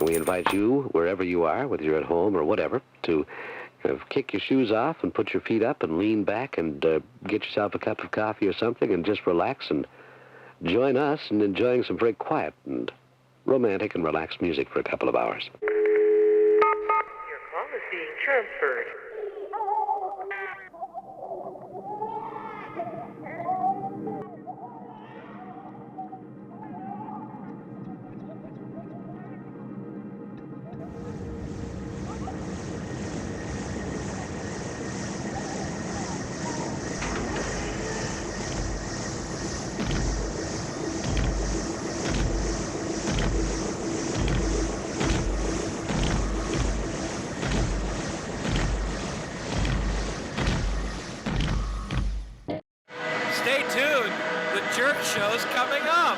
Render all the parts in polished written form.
And we invite you, wherever you are, whether you're at home or whatever, to kick your shoes off and put your feet up and lean back and get yourself a cup of coffee or something and just relax and join us in enjoying some very quiet and romantic and relaxed music for a couple of hours. Your call is being transferred. Stay tuned, the Jerk Show's coming up.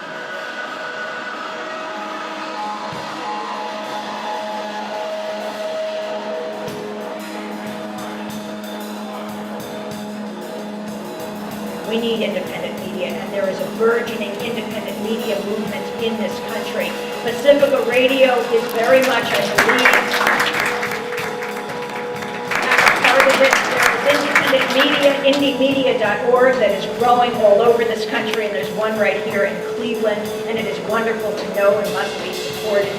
We need independent media, and there is a burgeoning independent media movement in this country. Pacifica Radio is very much, I believe, part of it. There is independent media, indiemedia.org, that is growing all over this country, and there's one right here in Cleveland, and it is wonderful to know and must be supported.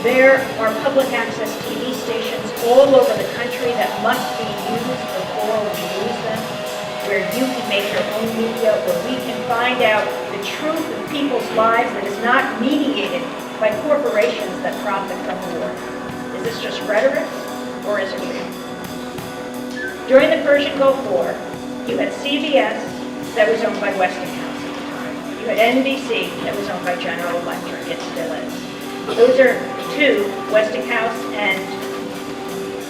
There are public access TV stations all over the country that must be used before we lose them, where you can make your own media, where we can find out the truth of people's lives that is not mediated by corporations that profit from war. Is this just rhetoric, or is it real? During the Persian Gulf War, you had CBS that was owned by Westinghouse at the time. You had NBC that was owned by General Electric. It still is. Those are two, Westinghouse and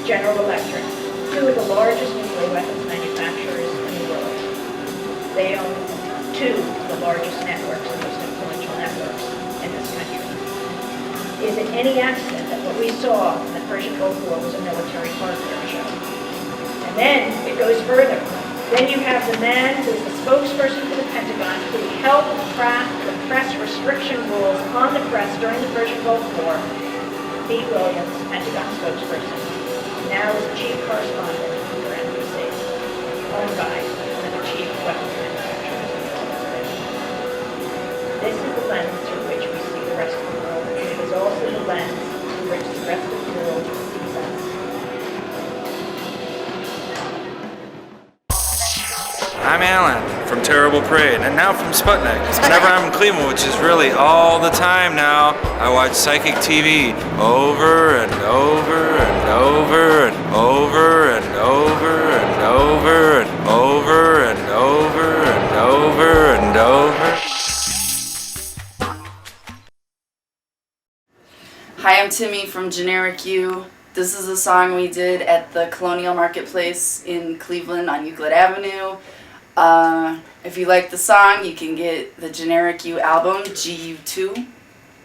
General Electric, two of the largest nuclear weapons manufacturers in the world. They own two of the largest networks, the most influential networks in this country. Is it any accident that what we saw in the Persian Gulf War was a military hardware show? And then it goes further. Then you have the man who is the spokesperson for the Pentagon who helped craft the press restriction rules on the press during the Persian Gulf War, Pete Williams, Pentagon spokesperson, now is the chief correspondent for NBC, owned by one of the chief weapons manufacturers in the world. This is the lens through which we see the rest of the world, and it is also the lens through which the rest of the world sees us. I'm Alan from Terrible Parade, and now from Sputnik. Whenever I'm in Cleveland, which is really all the time now, I watch psychic TV over and over and over and over and over and over and over and over and over and over. Hi, I'm Timmy from Generic U. This is a song we did at the Colonial Marketplace in Cleveland on Euclid Avenue. If you like the song, you can get the Generic U album, GU2,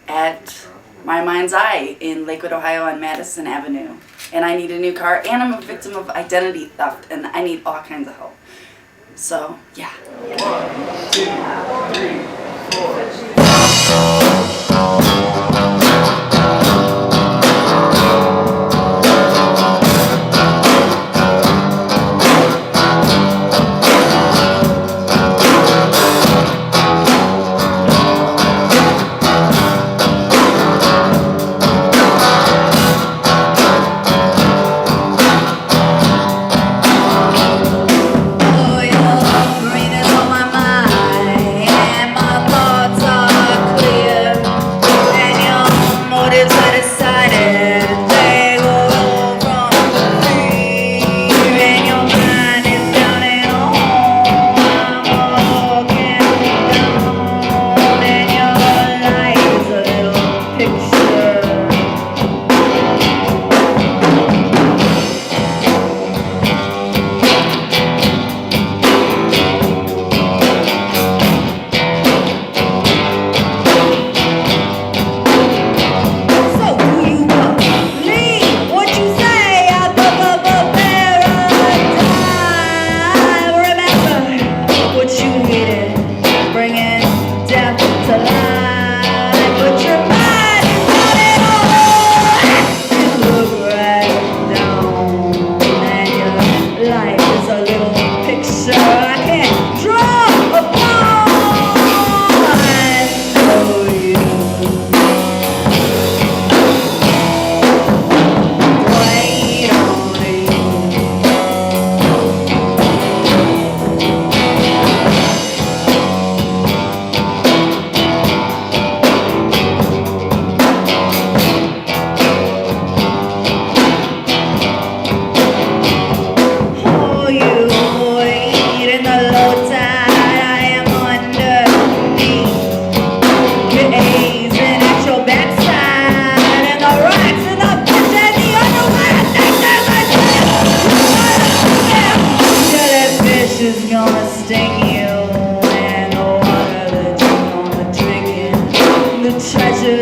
at My Mind's Eye in Lakewood, Ohio on Madison Avenue. And I need a new car, and I'm a victim of identity theft, and I need all kinds of help. So, yeah. 1, 2, 3, 4. Breathing on my mind, and my thoughts are clear.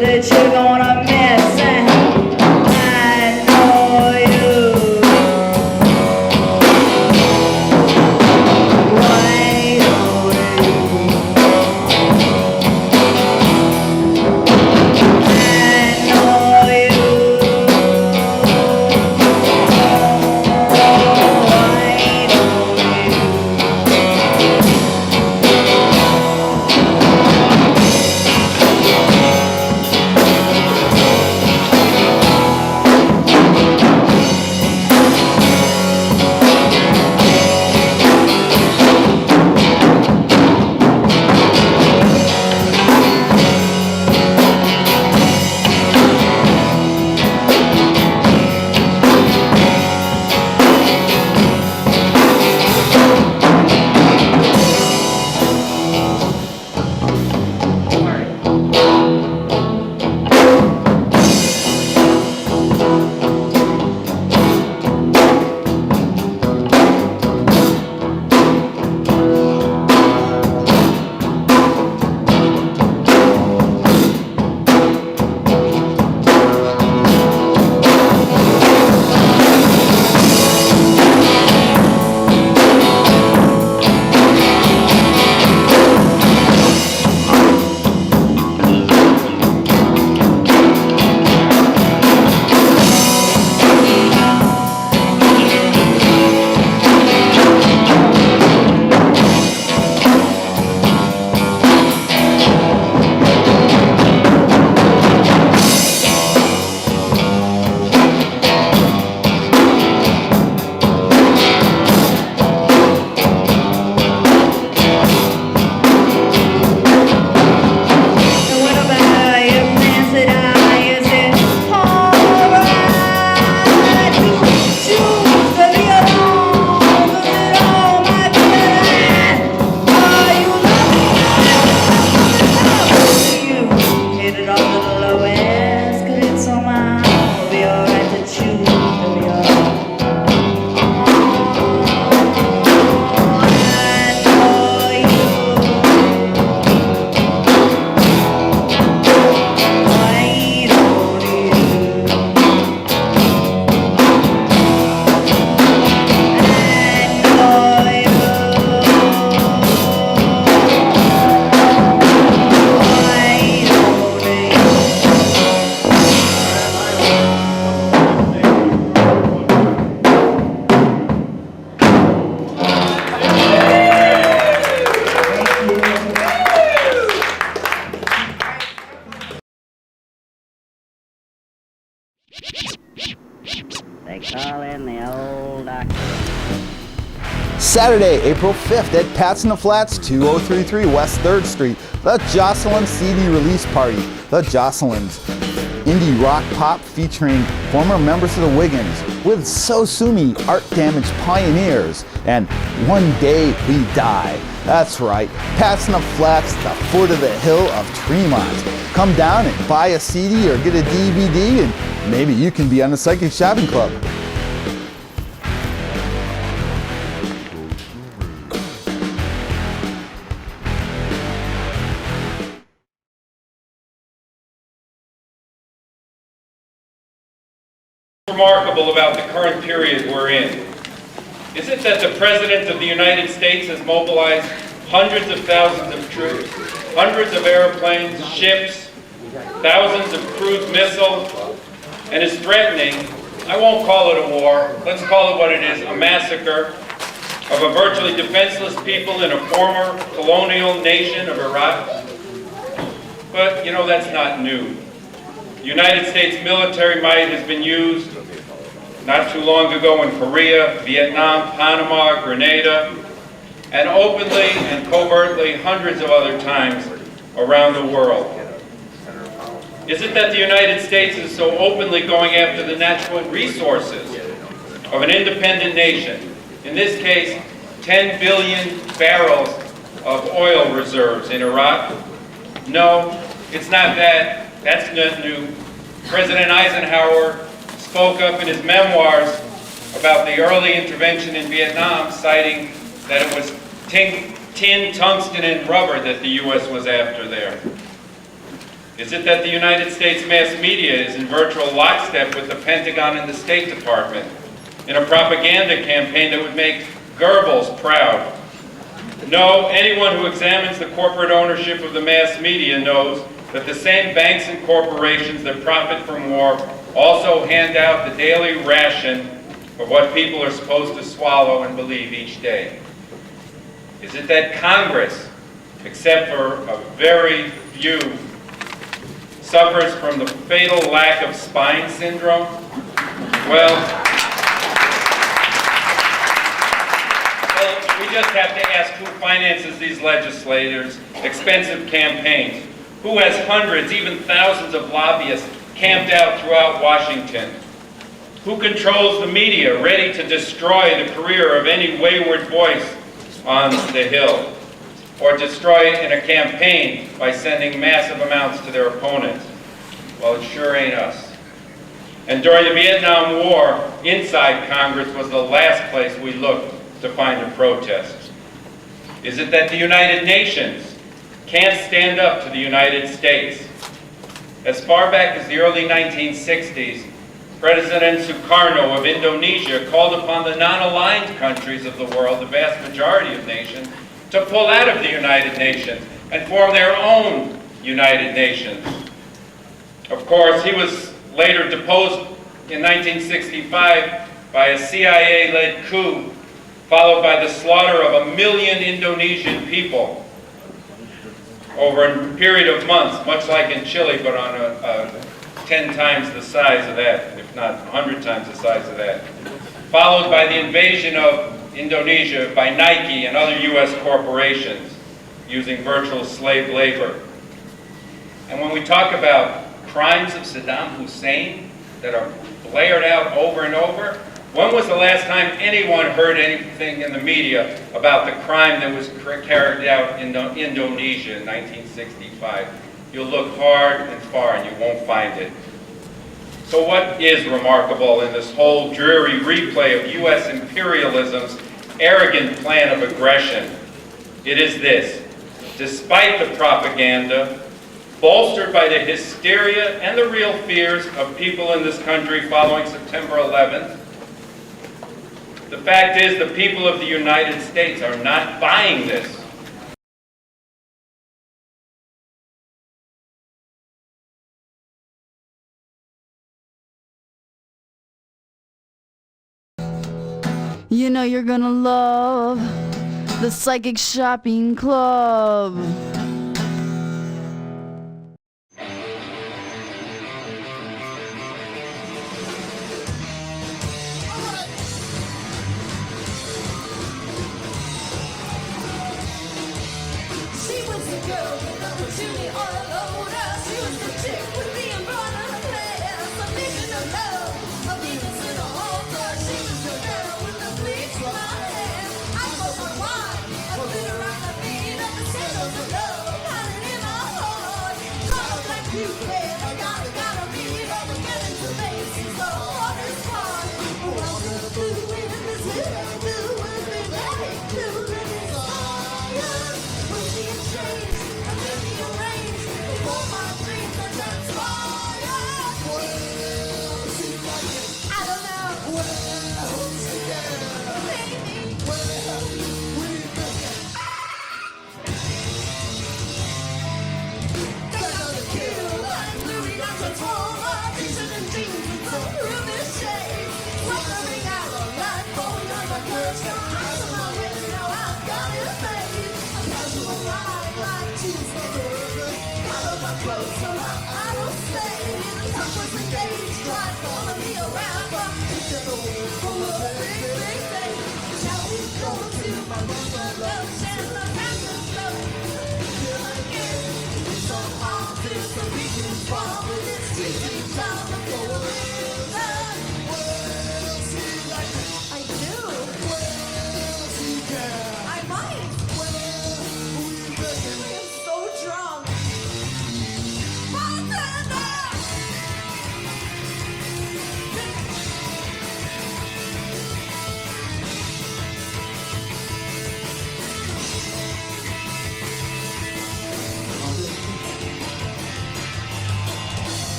that you're gonna miss, and I know you. Why don't you? I know you. Why don't you? They call in the old doctor. Saturday, April 5th at Pat's in the Flats, 2033 West 3rd Street, the Jocelyn CD release party. The Jocelyn's indie rock pop featuring former members of the Wiggins with SOSUMI, Art Damage Pioneers, and One Day We Die. That's right, Pat's in the Flats, the foot of the hill of Tremont. Come down and buy a CD or get a DVD, and maybe you can be on the Psychic Shopping Club. Remarkable about the current period we're in? Is it that the President of the United States has mobilized hundreds of thousands of troops, hundreds of airplanes, ships, thousands of cruise missiles, and is threatening, I won't call it a war, let's call it what it is, a massacre of a virtually defenseless people in a former colonial nation of Iraq? But, you know, that's not new. The United States military might has been used not too long ago in Korea, Vietnam, Panama, Grenada, and openly and covertly hundreds of other times around the world. Is it that the United States is so openly going after the natural resources of an independent nation? In this case, 10 billion barrels of oil reserves in Iraq? No, it's not that. That's not new. President Eisenhower spoke up in his memoirs about the early intervention in Vietnam, citing that it was tin, tungsten, and rubber that the U.S. was after there. Is it that the United States mass media is in virtual lockstep with the Pentagon and the State Department in a propaganda campaign that would make Goebbels proud? No, anyone who examines the corporate ownership of the mass media knows that the same banks and corporations that profit from war also hand out the daily ration of what people are supposed to swallow and believe each day. Is it that Congress, except for a very few, suffers from the fatal lack of spine syndrome? Well, we just have to ask who finances these legislators' expensive campaigns. Who has hundreds, even thousands of lobbyists camped out throughout Washington? Who controls the media, ready to destroy the career of any wayward voice on the Hill, or destroy it in a campaign by sending massive amounts to their opponents? Well, it sure ain't us. And during the Vietnam War, inside Congress was the last place we looked to find a protest. Is it that the United Nations can't stand up to the United States? As far back as the early 1960s, President Sukarno of Indonesia called upon the non-aligned countries of the world, the vast majority of nations, to pull out of the United Nations and form their own United Nations. Of course, he was later deposed in 1965 by a CIA-led coup, followed by the slaughter of 1 million Indonesian people over a period of months, much like in Chile, but on a 10 times the size of that, if not 100 times the size of that. Followed by the invasion of Indonesia by Nike and other U.S. corporations using virtual slave labor. And when we talk about crimes of Saddam Hussein that are blared out over and over, when was the last time anyone heard anything in the media about the crime that was carried out in Indonesia in 1965? You'll look hard and far and you won't find it. So what is remarkable in this whole dreary replay of U.S. imperialism's arrogant plan of aggression? It is this: despite the propaganda, bolstered by the hysteria and the real fears of people in this country following September 11th, the fact is the people of the United States are not buying this. You know you're gonna love the Psychic Shopping Club.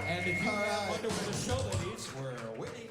And if you wonder where the show ladies were waiting.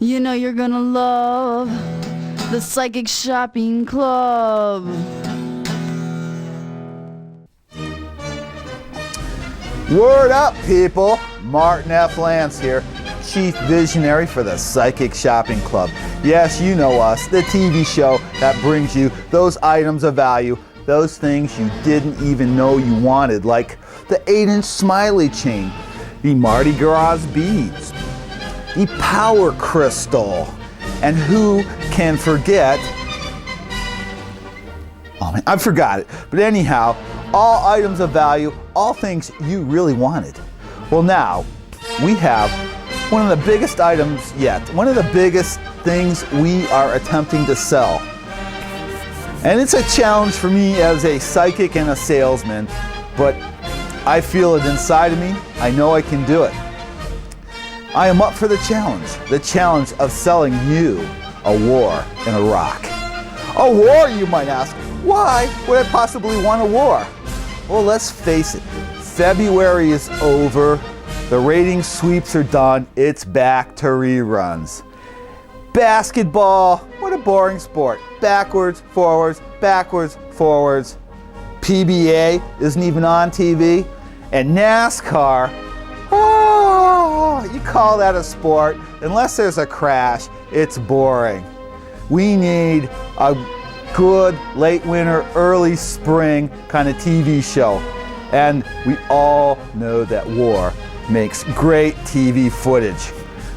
You know you're gonna love the Psychic Shopping Club. Word up, people! Martin F. Lance here, Chief Visionary for the Psychic Shopping Club. Yes, you know us, the TV show that brings you those items of value, those things you didn't even know you wanted, like the 8-inch smiley chain, the Mardi Gras beads, the power crystal, and who can forget, oh man, I forgot it, but anyhow, all items of value, all things you really wanted. Well, now we have one of the biggest items yet, one of the biggest things we are attempting to sell. And it's a challenge for me as a psychic and a salesman, but I feel it inside of me. I know I can do it. I am up for the challenge of selling you a war in Iraq. A war, you might ask. Why would I possibly want a war? Well, let's face it, February is over, the rating sweeps are done, it's back to reruns. Basketball, what a boring sport. Backwards, forwards, backwards, forwards. PBA isn't even on TV. And NASCAR, oh, you call that a sport? Unless there's a crash, it's boring. We need a good late winter, early spring kind of TV show. And we all know that war makes great TV footage.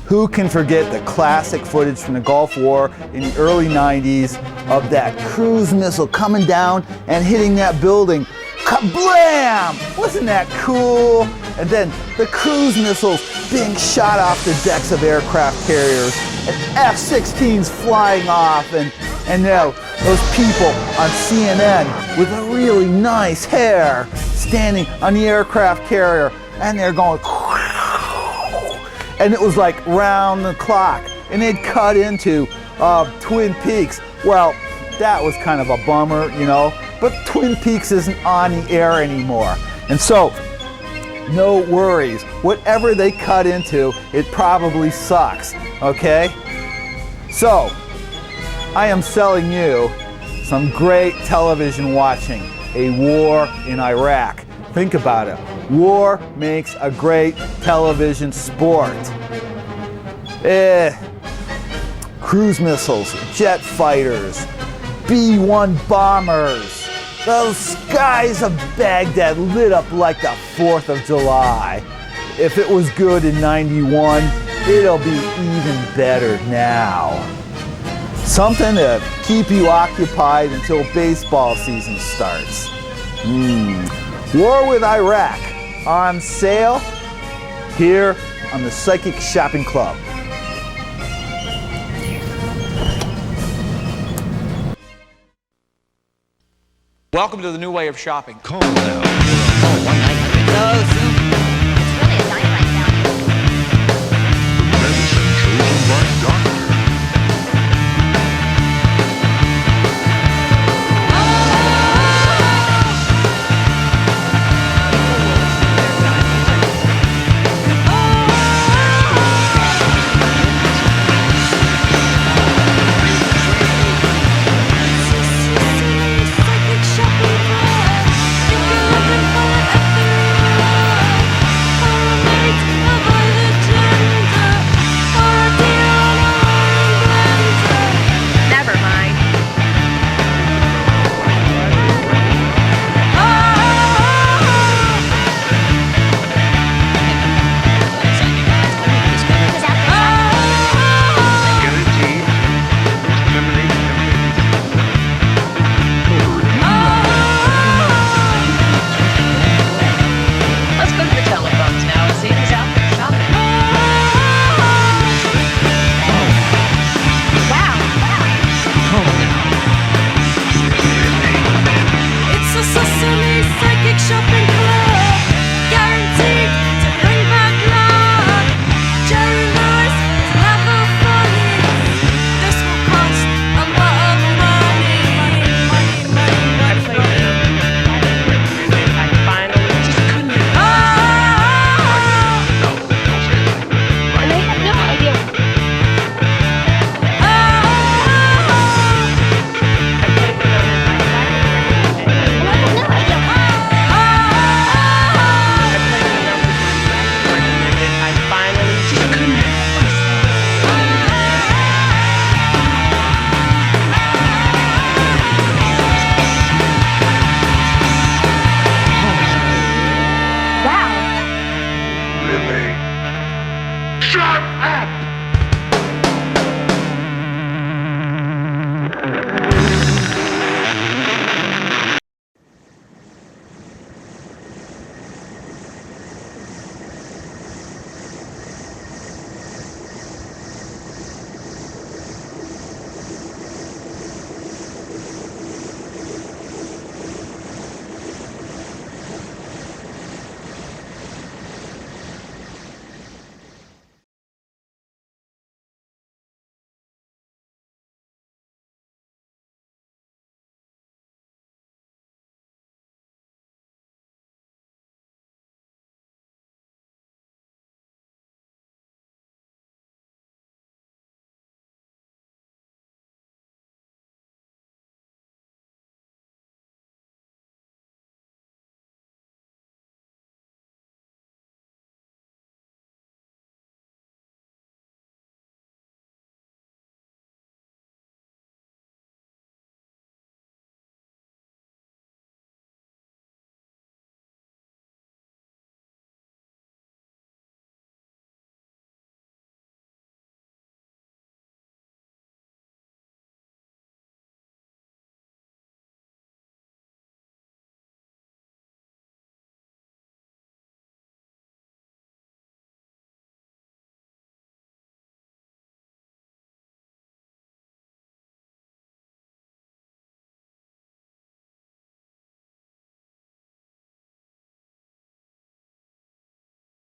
Who can forget the classic footage from the Gulf War in the early 90s of that cruise missile coming down and hitting that building? Kablam! Wasn't that cool? And then the cruise missiles being shot off the decks of aircraft carriers and F-16s flying off and now those people on CNN with a really nice hair standing on the aircraft carrier and they're going and it was like round the clock and they'd cut into Twin Peaks. Well, that was kind of a bummer, you know, but Twin Peaks isn't on the air anymore. And so, no worries. Whatever they cut into, it probably sucks, okay? So, I am selling you some great television watching, a war in Iraq. Think about it. War makes a great television sport. Cruise missiles, jet fighters, B-1 bombers. Those skies of Baghdad lit up like the 4th of July. If it was good in '91, it'll be even better now. Something to keep you occupied until baseball season starts. War with Iraq on sale here on the Psychic Shopping Club. Welcome to the new way of shopping. Call now.